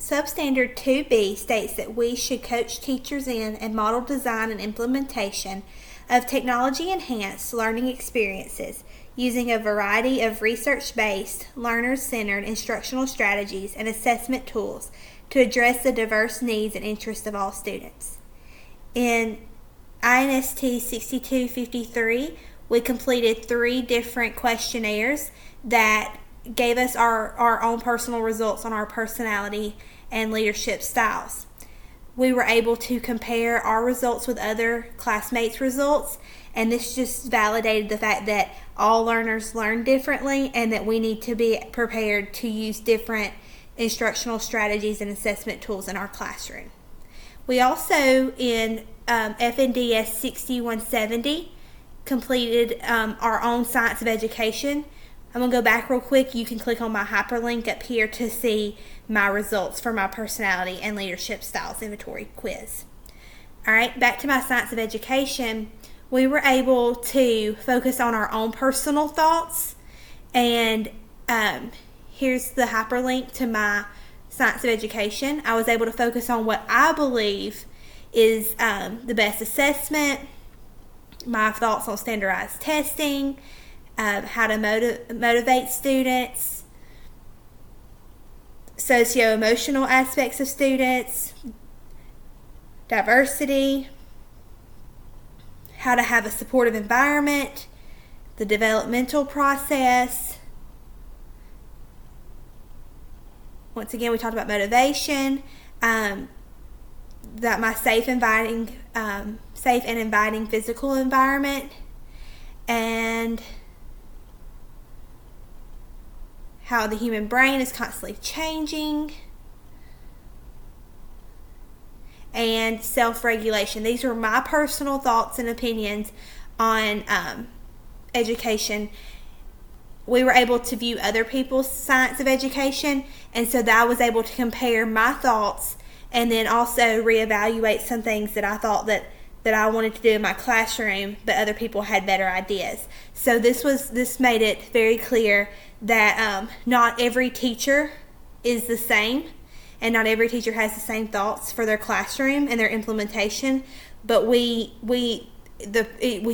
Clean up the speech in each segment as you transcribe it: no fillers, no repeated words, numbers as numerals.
Substandard 2B states that we should coach teachers in and model design and implementation of technology-enhanced learning experiences using a variety of research-based, learner-centered instructional strategies and assessment tools to address the diverse needs and interests of all students. In ISTE 6253, we completed 3 different questionnaires that gave us our own personal results on our personality and leadership styles. We were able to compare our results with other classmates' results, and this just validated the fact that all learners learn differently and that we need to be prepared to use different instructional strategies and assessment tools in our classroom. We also, in FNDS 6170, completed our own Science of Education. I'm going to go back real quick. You can click on my hyperlink up here to see my results for my personality and leadership styles inventory quiz. Alright, back to my Science of Education. We were able to focus on our own personal thoughts, and here's the hyperlink to my Science of Education. I was able to focus on what I believe is the best assessment, my thoughts on standardized testing, how to motivate students, socio-emotional aspects of students, diversity, how to have a supportive environment, the developmental process. Once again, we talked about motivation, that my safe and inviting physical environment, and how the human brain is constantly changing, and self-regulation. These were my personal thoughts and opinions on education. We were able to view other people's Science of Education, and so that I was able to compare my thoughts and then also reevaluate some things that I thought that I wanted to do in my classroom, but other people had better ideas. So this made it very clear that not every teacher is the same, and not every teacher has the same thoughts for their classroom and their implementation, but we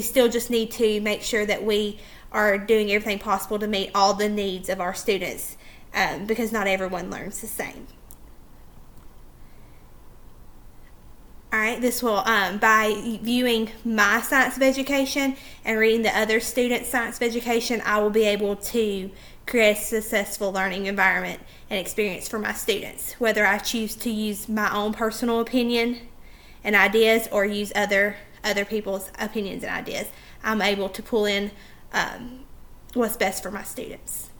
still just need to make sure that we are doing everything possible to meet all the needs of our students, because not everyone learns the same. Alright, this will, by viewing my Science of Education and reading the other students' Science of Education, I will be able to create a successful learning environment and experience for my students, whether I choose to use my own personal opinion and ideas or use other people's opinions and ideas. I'm able to pull in what's best for my students.